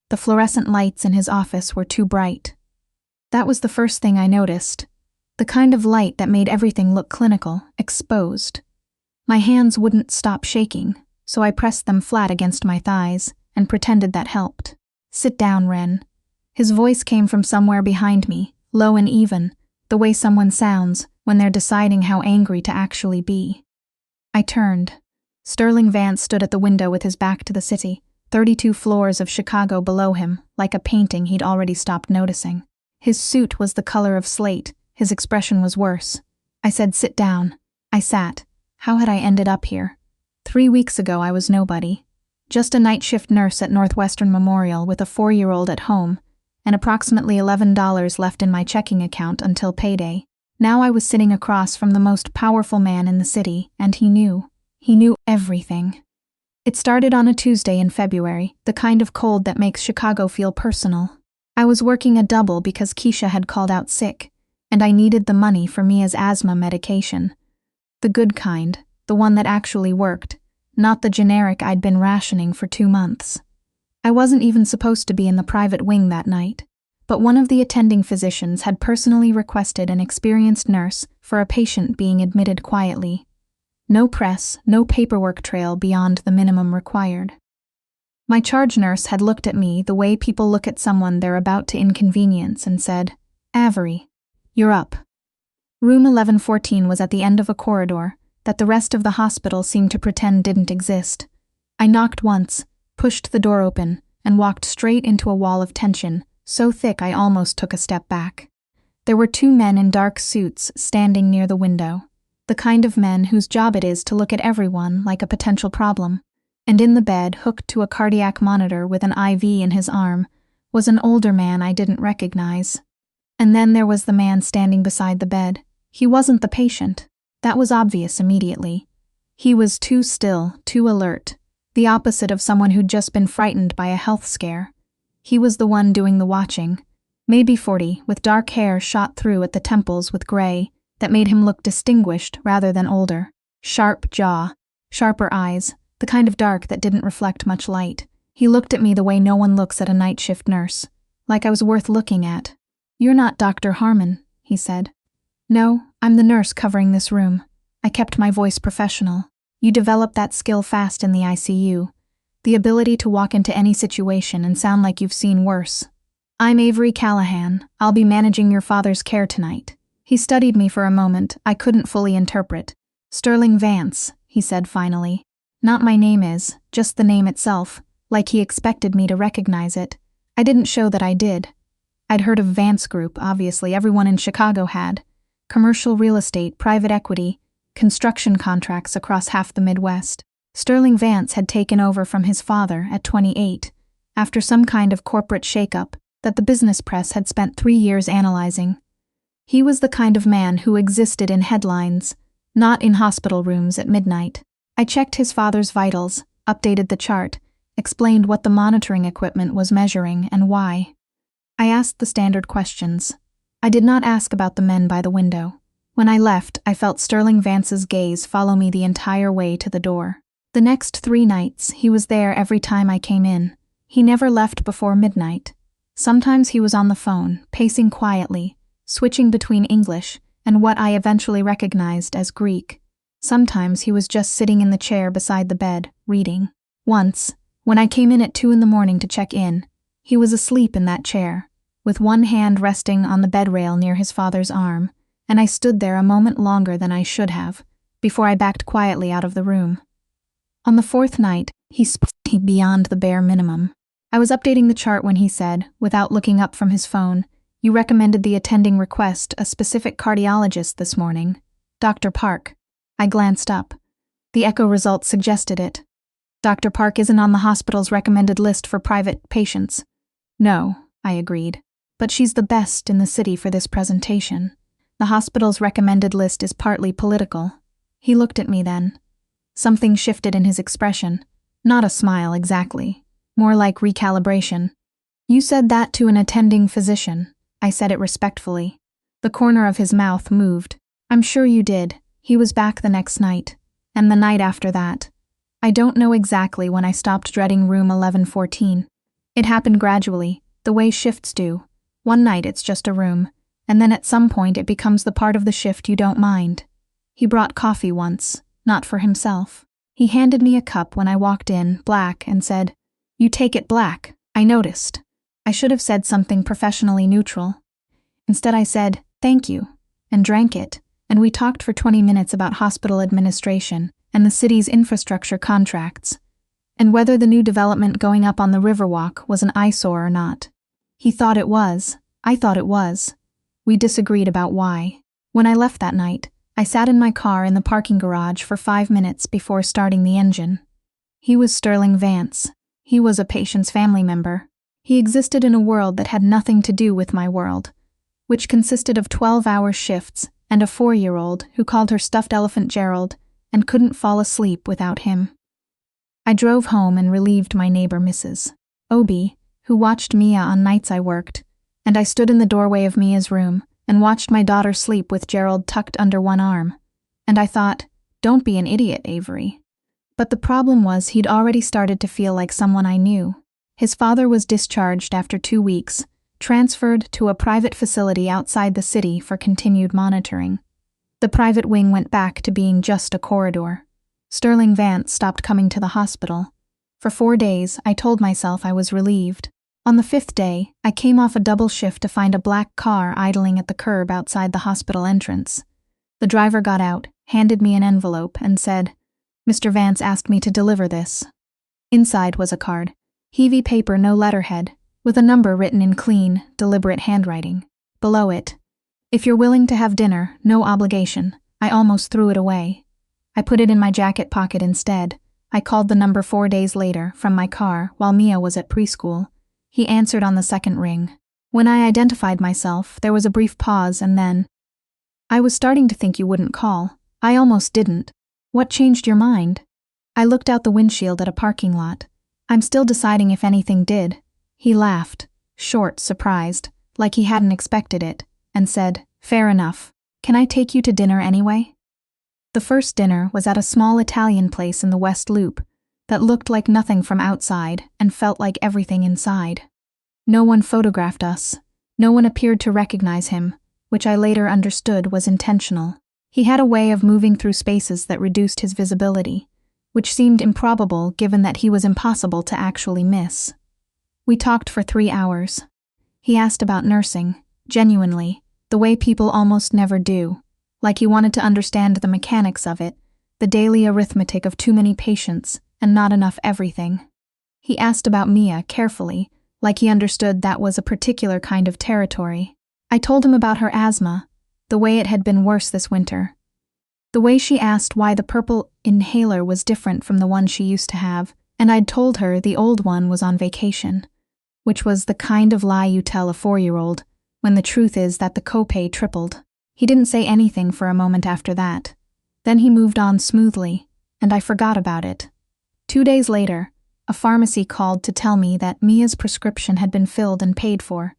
The fluorescent lights in his office were too bright. That was the first thing I noticed. The kind of light that made everything look clinical, exposed. My hands wouldn't stop shaking, so I pressed them flat against my thighs and pretended that helped. "Sit down, Ren." His voice came from somewhere behind me, low and even, the way someone sounds when they're deciding how angry to actually be. I turned. Sterling Vance stood at the window with his back to the city, 32 floors of Chicago below him, like a painting he'd already stopped noticing. His suit was the color of slate, his expression was worse. I said, "Sit down." I sat. How had I ended up here? 3 weeks ago I was nobody. Just a night shift nurse at Northwestern Memorial with a 4-year-old at home, and approximately $11 left in my checking account until payday. Now I was sitting across from the most powerful man in the city, and he knew. He knew everything. It started on a Tuesday in February, the kind of cold that makes Chicago feel personal. I was working a double because Keisha had called out sick, and I needed the money for Mia's asthma medication. The good kind, the one that actually worked, not the generic I'd been rationing for 2 months. I wasn't even supposed to be in the private wing that night, but one of the attending physicians had personally requested an experienced nurse for a patient being admitted quietly. No press, no paperwork trail beyond the minimum required. My charge nurse had looked at me the way people look at someone they're about to inconvenience and said, "Avery, you're up." Room 1114 was at the end of a corridor that the rest of the hospital seemed to pretend didn't exist. I knocked once, pushed the door open, and walked straight into a wall of tension, so thick I almost took a step back. There were 2 men in dark suits standing near the window, the kind of men whose job it is to look at everyone like a potential problem. And in the bed, hooked to a cardiac monitor with an IV in his arm, was an older man I didn't recognize. And then there was the man standing beside the bed. He wasn't the patient. That was obvious immediately. He was too still, too alert, the opposite of someone who'd just been frightened by a health scare. He was the one doing the watching, maybe 40, with dark hair shot through at the temples with gray, that made him look distinguished rather than older. Sharp jaw, sharper eyes, the kind of dark that didn't reflect much light. He looked at me the way no one looks at a night shift nurse, like I was worth looking at. "You're not Dr. Harmon," he said. "No, I'm the nurse covering this room." I kept my voice professional. You develop that skill fast in the ICU, the ability to walk into any situation and sound like you've seen worse. "I'm Avery Callahan. I'll be managing your father's care tonight." He studied me for a moment I couldn't fully interpret. "Sterling Vance," he said finally. "Not my name is, just the name itself, like he expected me to recognize it. I didn't show that I did. I'd heard of Vance Group, obviously everyone in Chicago had. Commercial real estate, private equity, construction contracts across half the Midwest. Sterling Vance had taken over from his father at 28, after some kind of corporate shakeup that the business press had spent 3 years analyzing. He was the kind of man who existed in headlines, not in hospital rooms at midnight. I checked his father's vitals, updated the chart, explained what the monitoring equipment was measuring and why. I asked the standard questions. I did not ask about the men by the window. When I left, I felt Sterling Vance's gaze follow me the entire way to the door. The next 3 nights, he was there every time I came in. He never left before midnight. Sometimes he was on the phone, pacing quietly, switching between English and what I eventually recognized as Greek. Sometimes he was just sitting in the chair beside the bed, reading. Once, when I came in at 2 in the morning to check in, he was asleep in that chair, with one hand resting on the bed rail near his father's arm, and I stood there a moment longer than I should have, before I backed quietly out of the room. On the 4th night, he spoke beyond the bare minimum. I was updating the chart when he said, without looking up from his phone, "You recommended the attending request a specific cardiologist this morning, Dr. Park." I glanced up. The echo results suggested it. "Dr. Park isn't on the hospital's recommended list for private patients." "No," I agreed, "but she's the best in the city for this presentation. The hospital's recommended list is partly political." He looked at me then. Something shifted in his expression. Not a smile exactly, more like recalibration. "You said that to an attending physician." I said it respectfully. The corner of his mouth moved. "I'm sure you did. He was back the next night, and the night after that. I don't know exactly when I stopped dreading room 1114. It happened gradually, the way shifts do. One night it's just a room, and then at some point it becomes the part of the shift you don't mind. He brought coffee once, not for himself. He handed me a cup when I walked in, black, and said, "You take it black." I noticed. I should have said something professionally neutral. Instead I said, "Thank you," and drank it, and we talked for 20 minutes about hospital administration and the city's infrastructure contracts, and whether the new development going up on the Riverwalk was an eyesore or not. He thought it was. I thought it was. We disagreed about why. When I left that night, I sat in my car in the parking garage for 5 minutes before starting the engine. He was Sterling Vance. He was a patient's family member. He existed in a world that had nothing to do with my world, which consisted of 12-hour shifts and a 4-year-old who called her stuffed elephant Gerald and couldn't fall asleep without him. I drove home and relieved my neighbor Mrs. Obi, who watched Mia on nights I worked, and I stood in the doorway of Mia's room and watched my daughter sleep with Gerald tucked under one arm. And I thought, don't be an idiot, Avery. But the problem was he'd already started to feel like someone I knew. His father was discharged after 2 weeks, transferred to a private facility outside the city for continued monitoring. The private wing went back to being just a corridor. Sterling Vance stopped coming to the hospital. For 4 days, I told myself I was relieved. On the 5th day, I came off a double shift to find a black car idling at the curb outside the hospital entrance. The driver got out, handed me an envelope, and said, "Mr. Vance asked me to deliver this." Inside was a card, heavy paper, no letterhead, with a number written in clean, deliberate handwriting. Below it, "If you're willing to have dinner, no obligation." I almost threw it away. I put it in my jacket pocket instead. I called the number 4 days later, from my car, while Mia was at preschool. He answered on the second ring. When I identified myself, there was a brief pause and then, "I was starting to think you wouldn't call. I almost didn't. What changed your mind?" I looked out the windshield at a parking lot. "I'm still deciding if anything did." He laughed, short, surprised, like he hadn't expected it, and said, "Fair enough. Can I take you to dinner anyway?" The first dinner was at a small Italian place in the West Loop that looked like nothing from outside and felt like everything inside. No one photographed us. No one appeared to recognize him, which I later understood was intentional. He had a way of moving through spaces that reduced his visibility, which seemed improbable given that he was impossible to actually miss. We talked for 3 hours. He asked about nursing, genuinely, the way people almost never do, like he wanted to understand the mechanics of it, the daily arithmetic of too many patients and not enough everything. He asked about Mia carefully, like he understood that was a particular kind of territory. I told him about her asthma, the way it had been worse this winter. The way she asked why the purple inhaler was different from the one she used to have, and I'd told her the old one was on vacation, which was the kind of lie you tell a 4-year-old, when the truth is that the copay tripled. He didn't say anything for a moment after that. Then he moved on smoothly, and I forgot about it. 2 days later, a pharmacy called to tell me that Mia's prescription had been filled and paid for.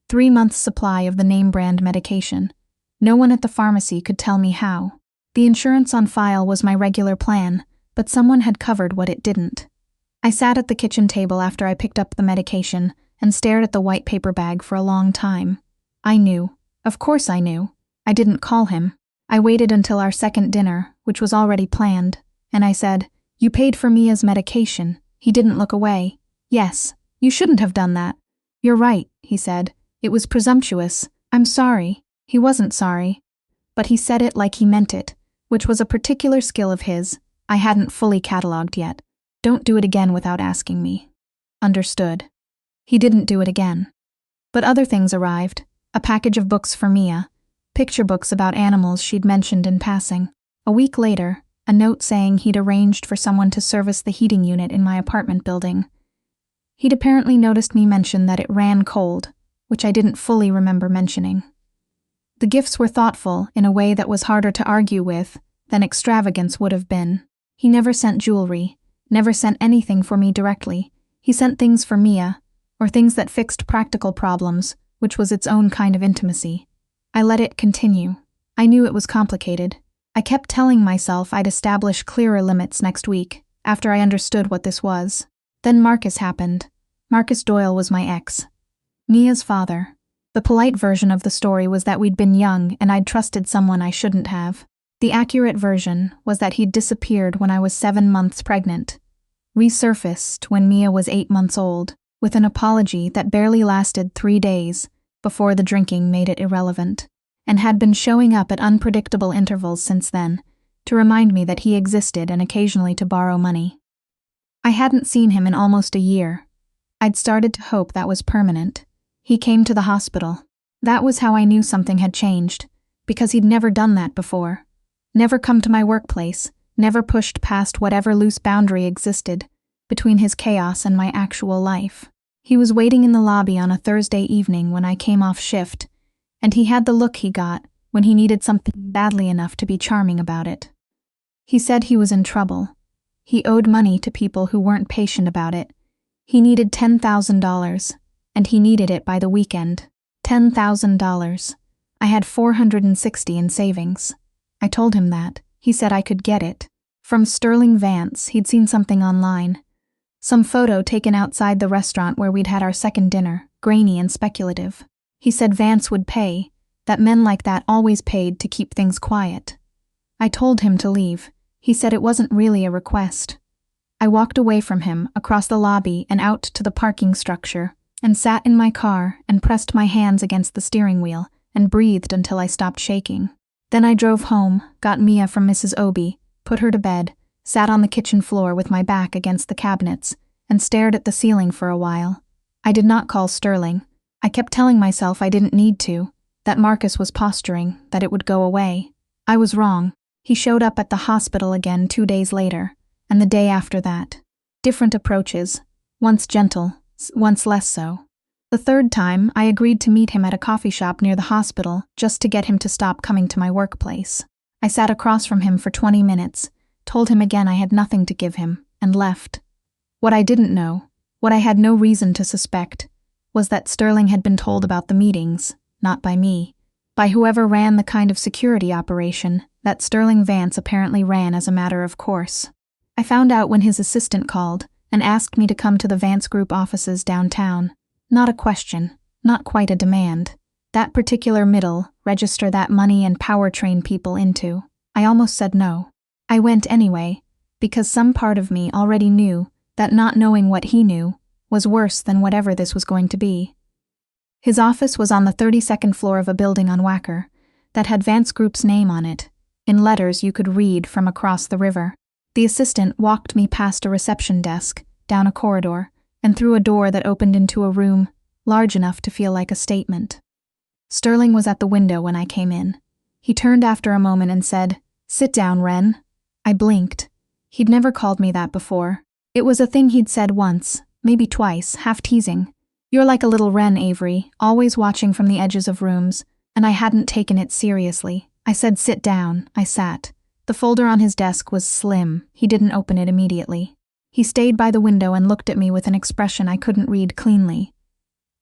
3 months' supply of the name-brand medication. No one at the pharmacy could tell me how. The insurance on file was my regular plan, but someone had covered what it didn't. I sat at the kitchen table after I picked up the medication and stared at the white paper bag for a long time. I knew. Of course I knew. I didn't call him. I waited until our second dinner, which was already planned, and I said, "You paid for Mia's medication." He didn't look away. "Yes, you shouldn't have done that." "You're right," he said. "It was presumptuous. I'm sorry." He wasn't sorry, but he said it like he meant it, which was a particular skill of his I hadn't fully catalogued yet. "Don't do it again without asking me." Understood. He didn't do it again. But other things arrived. A package of books for Mia, picture books about animals she'd mentioned in passing. A week later, a note saying he'd arranged for someone to service the heating unit in my apartment building. He'd apparently noticed me mention that it ran cold, which I didn't fully remember mentioning. The gifts were thoughtful in a way that was harder to argue with than extravagance would have been. He never sent jewelry, never sent anything for me directly. He sent things for Mia, or things that fixed practical problems, which was its own kind of intimacy. I let it continue. I knew it was complicated. I kept telling myself I'd establish clearer limits next week, after I understood what this was. Then Marcus happened. Marcus Doyle was my ex. Mia's father. The polite version of the story was that we'd been young and I'd trusted someone I shouldn't have. The accurate version was that he'd disappeared when I was 7 months pregnant, resurfaced when Mia was 8 months old, with an apology that barely lasted 3 days before the drinking made it irrelevant, and had been showing up at unpredictable intervals since then, to remind me that he existed and occasionally to borrow money. I hadn't seen him in almost a year. I'd started to hope that was permanent. He came to the hospital. That was how I knew something had changed, because he'd never done that before. Never come to my workplace, never pushed past whatever loose boundary existed between his chaos and my actual life. He was waiting in the lobby on a Thursday evening when I came off shift, and he had the look he got when he needed something badly enough to be charming about it. He said he was in trouble. He owed money to people who weren't patient about it. He needed $10,000, and he needed it by the weekend. $10,000. I had $460 in savings. I told him that. He said I could get it. From Sterling Vance, he'd seen something online. Some photo taken outside the restaurant where we'd had our second dinner, grainy and speculative. He said Vance would pay, that men like that always paid to keep things quiet. I told him to leave. He said it wasn't really a request. I walked away from him, across the lobby and out to the parking structure, and sat in my car and pressed my hands against the steering wheel and breathed until I stopped shaking. Then I drove home, got Mia from Mrs. Obie, put her to bed, sat on the kitchen floor with my back against the cabinets, and stared at the ceiling for a while. I did not call Sterling. I kept telling myself I didn't need to, that Marcus was posturing, that it would go away. I was wrong. He showed up at the hospital again 2 days later, and the day after that. Different approaches, once gentle, once less so. The third time, I agreed to meet him at a coffee shop near the hospital just to get him to stop coming to my workplace. I sat across from him for 20 minutes, told him again I had nothing to give him, and left. What I didn't know, what I had no reason to suspect, was that Sterling had been told about the meetings, not by me, by whoever ran the kind of security operation that Sterling Vance apparently ran as a matter of course. I found out when his assistant called and asked me to come to the Vance Group offices downtown. Not a question, not quite a demand. That particular middle, register that money and power train people into. I almost said no. I went anyway, because some part of me already knew that not knowing what he knew was worse than whatever this was going to be. His office was on the 32nd floor of a building on Wacker that had Vance Group's name on it, in letters you could read from across the river. The assistant walked me past a reception desk, down a corridor, and through a door that opened into a room large enough to feel like a statement. Sterling was at the window when I came in. He turned after a moment and said, "Sit down, Wren." I blinked. He'd never called me that before. It was a thing he'd said once, maybe twice, half teasing. "You're like a little wren, Avery, always watching from the edges of rooms," and I hadn't taken it seriously. I said sit down. I sat. The folder on his desk was slim. He didn't open it immediately. He stayed by the window and looked at me with an expression I couldn't read cleanly.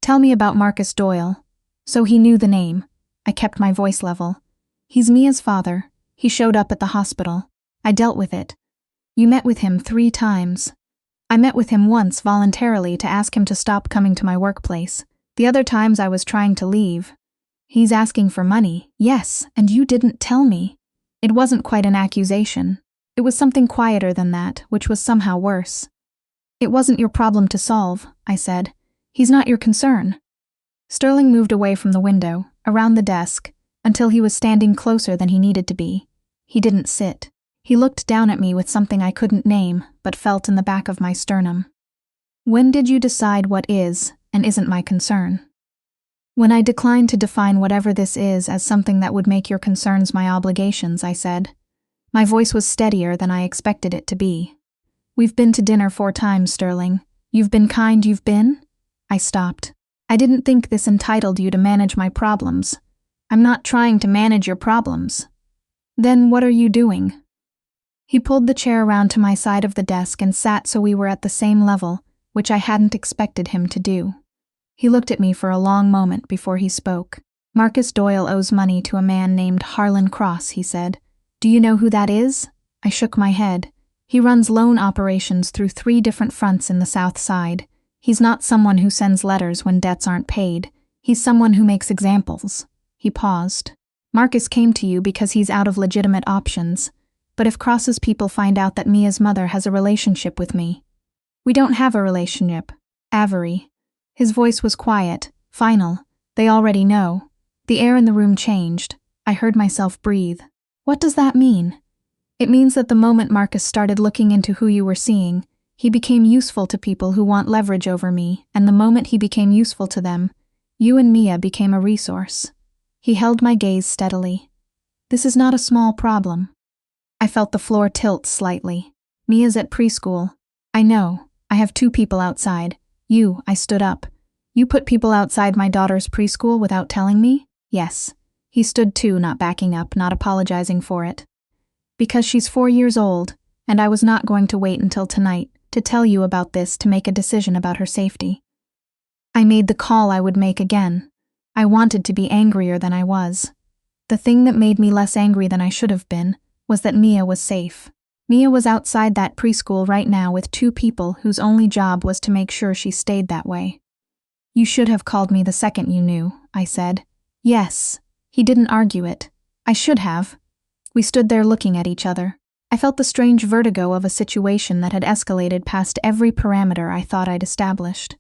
"Tell me about Marcus Doyle." So he knew the name. I kept my voice level. "He's Mia's father. He showed up at the hospital. I dealt with it. You met with him 3 times. I met with him once voluntarily to ask him to stop coming to my workplace. The other times I was trying to leave. He's asking for money, yes, and you didn't tell me." It wasn't quite an accusation. It was something quieter than that, which was somehow worse. "It wasn't your problem to solve," I said. "He's not your concern." Sterling moved away from the window, around the desk, until he was standing closer than he needed to be. He didn't sit. He looked down at me with something I couldn't name, but felt in the back of my sternum. "When did you decide what is and isn't my concern?" "When I declined to define whatever this is as something that would make your concerns my obligations," I said. My voice was steadier than I expected it to be. "We've been to dinner 4 times, Sterling. You've been kind, you've been?" I stopped. "I didn't think this entitled you to manage my problems. I'm not trying to manage your problems." "Then what are you doing?" He pulled the chair around to my side of the desk and sat so we were at the same level, which I hadn't expected him to do. He looked at me for a long moment before he spoke. "Marcus Doyle owes money to a man named Harlan Cross," he said. "Do you know who that is?" I shook my head. "He runs loan operations through 3 different fronts in the South Side. He's not someone who sends letters when debts aren't paid. He's someone who makes examples. He paused. Marcus came to you because he's out of legitimate options. But if Cross's people find out that Mia's mother has a relationship with me. We don't have a relationship. Avery. His voice was quiet, final. They already know. The air in the room changed. I heard myself breathe. What does that mean? It means that the moment Marcus started looking into who you were seeing, he became useful to people who want leverage over me, and the moment he became useful to them, you and Mia became a resource. He held my gaze steadily. This is not a small problem. I felt the floor tilt slightly. Mia's at preschool. I know. I have 2 people outside. I stood up. You put people outside my daughter's preschool without telling me? Yes. He stood too, not backing up, not apologizing for it. Because she's 4 years old, and I was not going to wait until tonight to tell you about this to make a decision about her safety. I made the call I would make again. I wanted to be angrier than I was. The thing that made me less angry than I should have been was that Mia was safe. Mia was outside that preschool right now with 2 people whose only job was to make sure she stayed that way. You should have called me the second you knew, I said. Yes. He didn't argue it. I should have. We stood there looking at each other. I felt the strange vertigo of a situation that had escalated past every parameter I thought I'd established.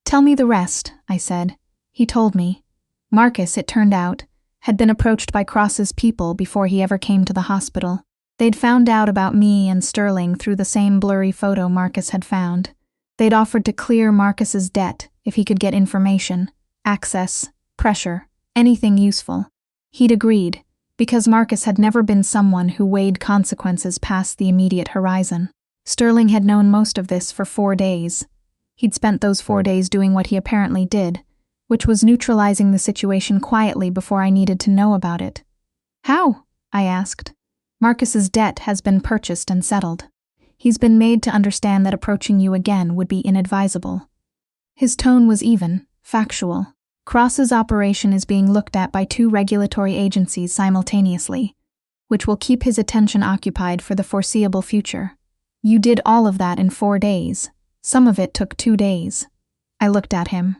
Tell me the rest, I said. He told me. Marcus, it turned out, had been approached by Cross's people before he ever came to the hospital. They'd found out about me and Sterling through the same blurry photo Marcus had found. They'd offered to clear Marcus's debt if he could get information, access, pressure, anything useful. He'd agreed, because Marcus had never been someone who weighed consequences past the immediate horizon. Sterling had known most of this for 4 days. He'd spent those 4 days doing what he apparently did, which was neutralizing the situation quietly before I needed to know about it. How? I asked. Marcus's debt has been purchased and settled. He's been made to understand that approaching you again would be inadvisable. His tone was even, factual. Cross's operation is being looked at by 2 regulatory agencies simultaneously, which will keep his attention occupied for the foreseeable future. You did all of that in 4 days. Some of it took 2 days. I looked at him.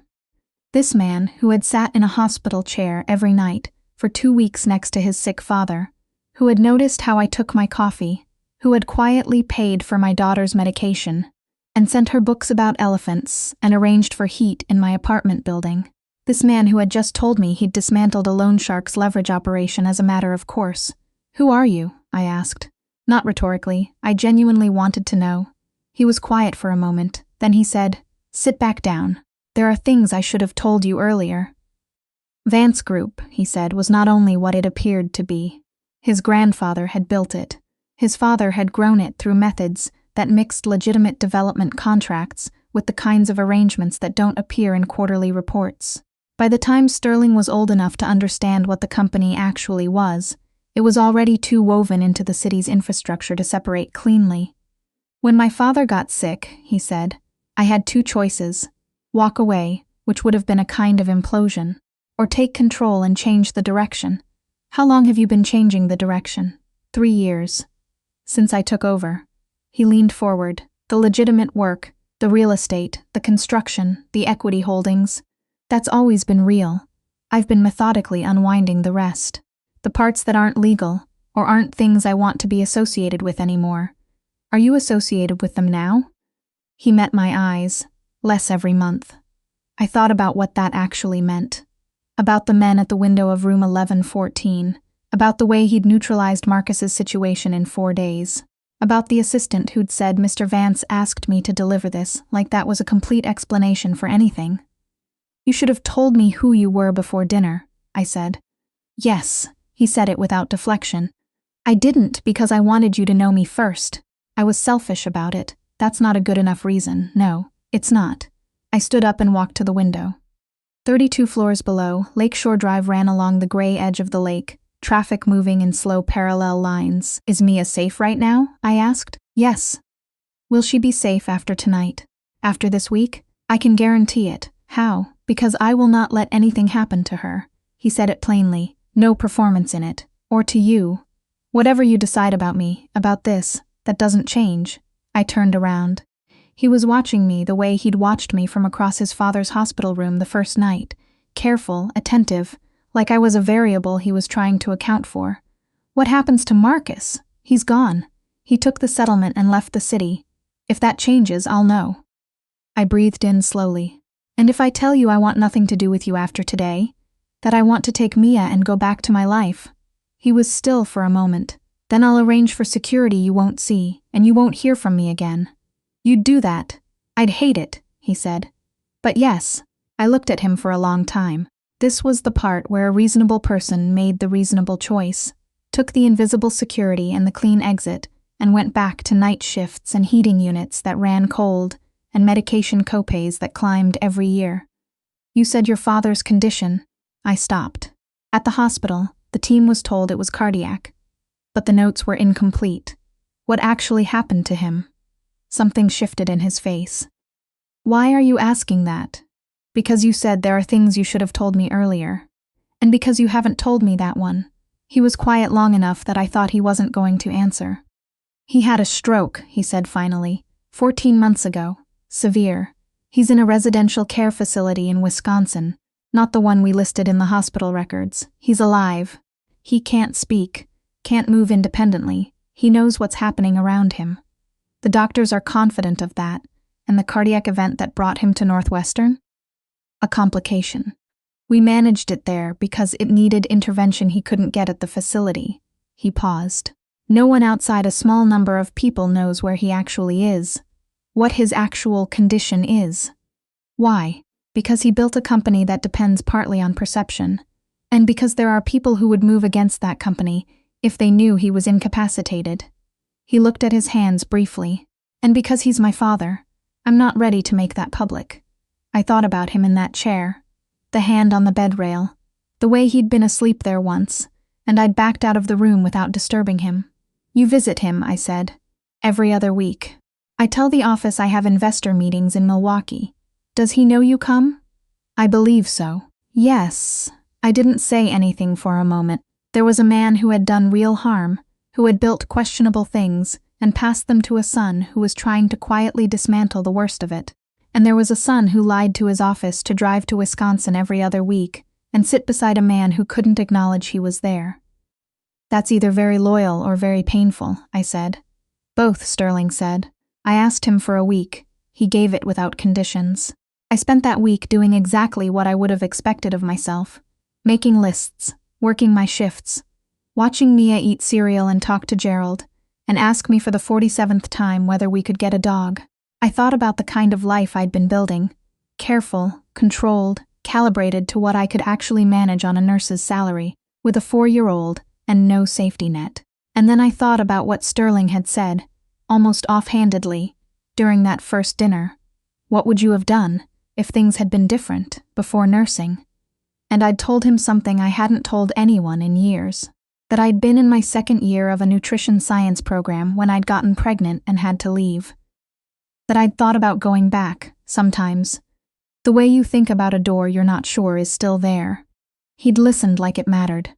This man, who had sat in a hospital chair every night for 2 weeks next to his sick father, who had noticed how I took my coffee, who had quietly paid for my daughter's medication, and sent her books about elephants and arranged for heat in my apartment building. This man who had just told me he'd dismantled a loan shark's leverage operation as a matter of course. Who are you? I asked. Not rhetorically, I genuinely wanted to know. He was quiet for a moment, then he said, Sit back down. There are things I should have told you earlier. Vance Group, he said, was not only what it appeared to be. His grandfather had built it. His father had grown it through methods that mixed legitimate development contracts with the kinds of arrangements that don't appear in quarterly reports. By the time Sterling was old enough to understand what the company actually was, it was already too woven into the city's infrastructure to separate cleanly. When my father got sick, he said, I had 2 choices. Walk away, which would have been a kind of implosion, or take control and change the direction. How long have you been changing the direction? 3 years. Since I took over. He leaned forward. The legitimate work, the real estate, the construction, the equity holdings. That's always been real. I've been methodically unwinding the rest. The parts that aren't legal, or aren't things I want to be associated with anymore. Are you associated with them now? He met my eyes. Less every month. I thought about what that actually meant. About the men at the window of room 1114. About the way he'd neutralized Marcus's situation in 4 days. About the assistant who'd said Mr. Vance asked me to deliver this, like that was a complete explanation for anything. You should have told me who you were before dinner, I said. Yes, he said it without deflection. I didn't because I wanted you to know me first. I was selfish about it. That's not a good enough reason, no. It's not. I stood up and walked to the window. 32 floors below, Lakeshore Drive ran along the gray edge of the lake, traffic moving in slow parallel lines. Is Mia safe right now? I asked. Yes. Will she be safe after tonight? After this week? I can guarantee it. How? Because I will not let anything happen to her. He said it plainly. No performance in it. Or to you. Whatever you decide about me, about this, that doesn't change. I turned around. He was watching me the way he'd watched me from across his father's hospital room the first night, careful, attentive, like I was a variable he was trying to account for. What happens to Marcus? He's gone. He took the settlement and left the city. If that changes, I'll know. I breathed in slowly. And if I tell you I want nothing to do with you after today, that I want to take Mia and go back to my life? He was still for a moment. Then I'll arrange for security you won't see, and you won't hear from me again. You'd do that. I'd hate it, he said. But yes, I looked at him for a long time. This was the part where a reasonable person made the reasonable choice, took the invisible security and the clean exit, and went back to night shifts and heating units that ran cold, and medication copays that climbed every year. You said your father's condition. I stopped. At the hospital, the team was told it was cardiac, but the notes were incomplete. What actually happened to him? Something shifted in his face. Why are you asking that? Because you said there are things you should have told me earlier. And because you haven't told me that one. He was quiet long enough that I thought he wasn't going to answer. He had a stroke, he said finally, 14 months ago. Severe. He's in a residential care facility in Wisconsin, not the one we listed in the hospital records. He's alive. He can't speak, can't move independently. He knows what's happening around him. The doctors are confident of that, and the cardiac event that brought him to Northwestern? A complication. We managed it there because it needed intervention he couldn't get at the facility. He paused. No one outside a small number of people knows where he actually is, what his actual condition is. Why? Because he built a company that depends partly on perception, and because there are people who would move against that company if they knew he was incapacitated. He looked at his hands briefly, and because he's my father, I'm not ready to make that public. I thought about him in that chair, the hand on the bed rail, the way he'd been asleep there once, and I'd backed out of the room without disturbing him. You visit him, I said, every other week. I tell the office I have investor meetings in Milwaukee. Does he know you come? I believe so. Yes. I didn't say anything for a moment. There was a man who had done real harm, who had built questionable things, and passed them to a son who was trying to quietly dismantle the worst of it. And there was a son who lied to his office to drive to Wisconsin every other week and sit beside a man who couldn't acknowledge he was there. That's either very loyal or very painful, I said. Both, Sterling said. I asked him for a week. He gave it without conditions. I spent that week doing exactly what I would have expected of myself. Making lists, working my shifts, watching Mia eat cereal and talk to Gerald, and ask me for the 47th time whether we could get a dog. I thought about the kind of life I'd been building. Careful, controlled, calibrated to what I could actually manage on a nurse's salary, with a 4-year-old and no safety net. And then I thought about what Sterling had said, almost offhandedly, during that first dinner. What would you have done if things had been different before nursing? And I'd told him something I hadn't told anyone in years, that I'd been in my second year of a nutrition science program when I'd gotten pregnant and had to leave. That I'd thought about going back, sometimes. The way you think about a door you're not sure is still there. He'd listened like it mattered.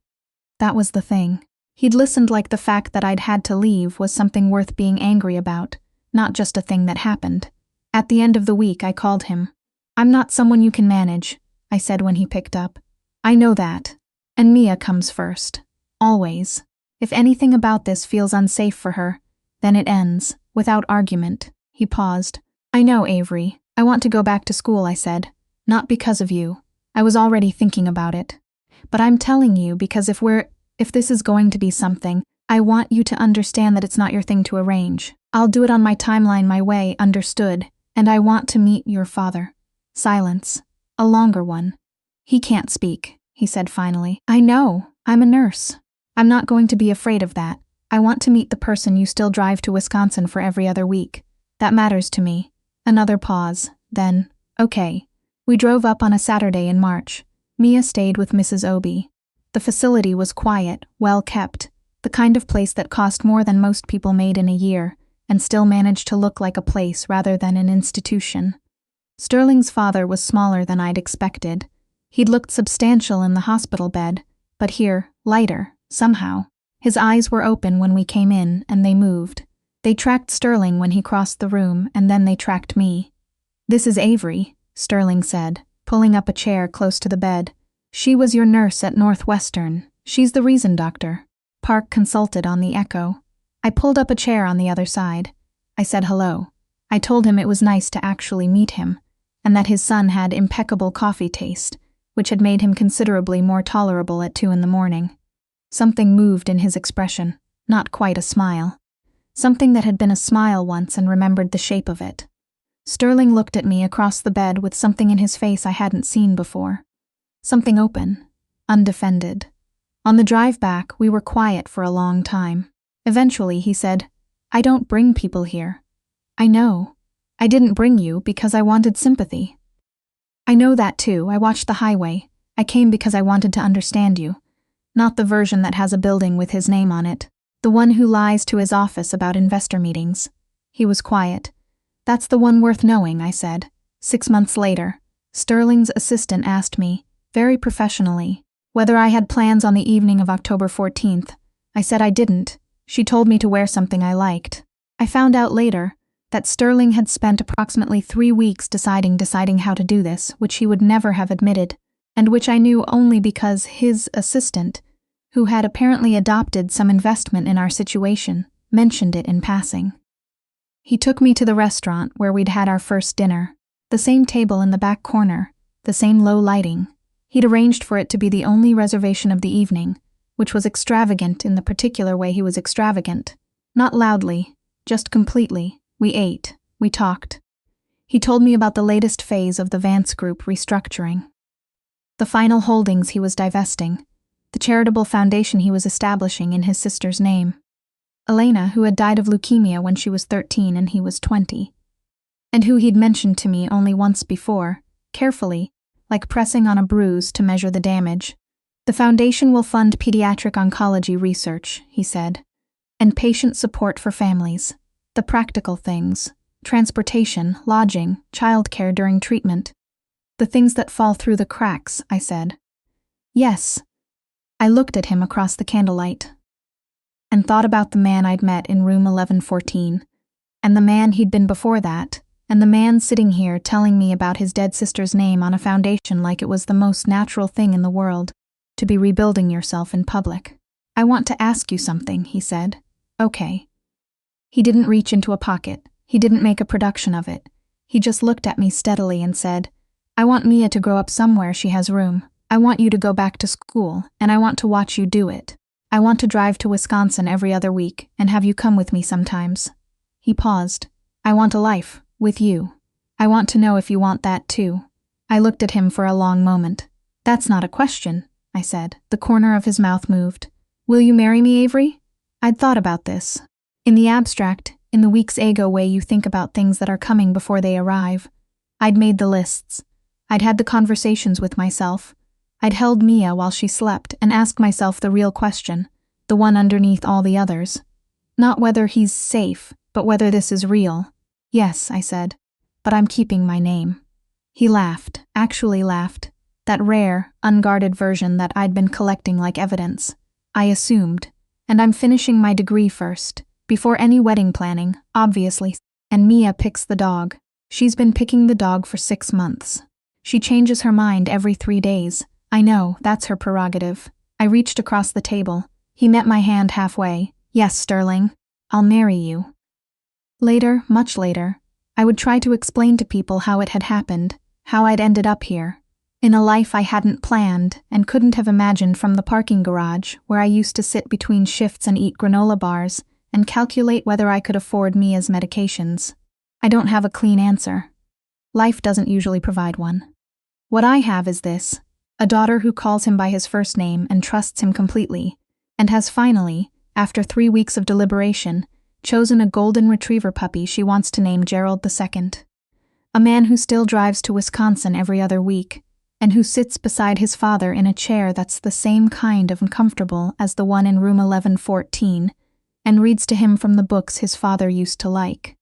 That was the thing. He'd listened like the fact that I'd had to leave was something worth being angry about, not just a thing that happened. At the end of the week, I called him. I'm not someone you can manage, I said when he picked up. I know that. And Mia comes first. Always. If anything about this feels unsafe for her, then it ends, without argument. He paused. I know, Avery. I want to go back to school, I said. Not because of you. I was already thinking about it. But I'm telling you because if this is going to be something, I want you to understand that it's not your thing to arrange. I'll do it on my timeline my way, understood. And I want to meet your father. Silence. A longer one. He can't speak, he said finally. I know. I'm a nurse. I'm not going to be afraid of that. I want to meet the person you still drive to Wisconsin for every other week. That matters to me. Another pause. Then, okay. We drove up on a Saturday in March. Mia stayed with Mrs. Obie. The facility was quiet, well kept, the kind of place that cost more than most people made in a year, and still managed to look like a place rather than an institution. Sterling's father was smaller than I'd expected. He'd looked substantial in the hospital bed, but here, lighter, somehow. His eyes were open when we came in, and they moved. They tracked Sterling when he crossed the room, and then they tracked me. "This is Avery," Sterling said, pulling up a chair close to the bed. "She was your nurse at Northwestern. She's the reason, doctor." Park consulted on the echo. I pulled up a chair on the other side. I said hello. I told him it was nice to actually meet him, and that his son had impeccable coffee taste, which had made him considerably more tolerable at 2 a.m. Something moved in his expression, not quite a smile. Something that had been a smile once and remembered the shape of it. Sterling looked at me across the bed with something in his face I hadn't seen before. Something open, undefended. On the drive back, we were quiet for a long time. Eventually, he said, "I don't bring people here." "I know. I didn't bring you because I wanted sympathy." "I know that too. I watched the highway. I came because I wanted to understand you. Not the version that has a building with his name on it. The one who lies to his office about investor meetings." He was quiet. "That's the one worth knowing," I said. 6 months later, Sterling's assistant asked me, very professionally, whether I had plans on the evening of October 14th. I said I didn't. She told me to wear something I liked. I found out later that Sterling had spent approximately 3 weeks deciding how to do this, which he would never have admitted, and which I knew only because his assistant, who had apparently adopted some investment in our situation, mentioned it in passing. He took me to the restaurant where we'd had our first dinner, the same table in the back corner, the same low lighting. He'd arranged for it to be the only reservation of the evening, which was extravagant in the particular way he was extravagant. Not loudly, just completely. We ate, we talked. He told me about the latest phase of the Vance Group restructuring. The final holdings he was divesting, the charitable foundation he was establishing in his sister's name. Elena, who had died of leukemia when she was 13 and he was 20, and who he'd mentioned to me only once before, carefully, like pressing on a bruise to measure the damage. "The foundation will fund pediatric oncology research," he said, "and patient support for families. The practical things, transportation, lodging, childcare during treatment. The things that fall through the cracks," I said. "Yes." I looked at him across the candlelight and thought about the man I'd met in room 1114, and the man he'd been before that, and the man sitting here telling me about his dead sister's name on a foundation like it was the most natural thing in the world, to be rebuilding yourself in public. "I want to ask you something," he said. "Okay." He didn't reach into a pocket. He didn't make a production of it. He just looked at me steadily and said, "I want Mia to grow up somewhere she has room. I want you to go back to school, and I want to watch you do it. I want to drive to Wisconsin every other week and have you come with me sometimes." He paused. "I want a life, with you. I want to know if you want that too." I looked at him for a long moment. "That's not a question," I said. The corner of his mouth moved. "Will you marry me, Avery?" I'd thought about this. In the abstract, in the week's ego way you think about things that are coming before they arrive. I'd made the lists. I'd had the conversations with myself. I'd held Mia while she slept and asked myself the real question, the one underneath all the others. Not whether he's safe, but whether this is real. "Yes," I said, "but I'm keeping my name." He laughed, actually laughed, that rare, unguarded version that I'd been collecting like evidence. I assumed, and I'm finishing my degree first, before any wedding planning, obviously, and Mia picks the dog. She's been picking the dog for 6 months. She changes her mind every 3 days. I know, that's her prerogative. I reached across the table. He met my hand halfway. "Yes, Sterling, I'll marry you." Later, much later, I would try to explain to people how it had happened, how I'd ended up here, in a life I hadn't planned and couldn't have imagined from the parking garage where I used to sit between shifts and eat granola bars and calculate whether I could afford Mia's medications. I don't have a clean answer. Life doesn't usually provide one. What I have is this: a daughter who calls him by his first name and trusts him completely, and has finally, after 3 weeks of deliberation, chosen a golden retriever puppy she wants to name Gerald II. A man who still drives to Wisconsin every other week, and who sits beside his father in a chair that's the same kind of uncomfortable as the one in room 1114, and reads to him from the books his father used to like.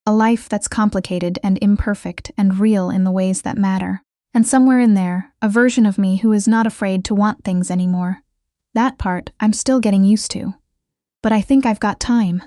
A life that's complicated and imperfect and real in the ways that matter. And somewhere in there, a version of me who is not afraid to want things anymore. That part I'm still getting used to. But I think I've got time.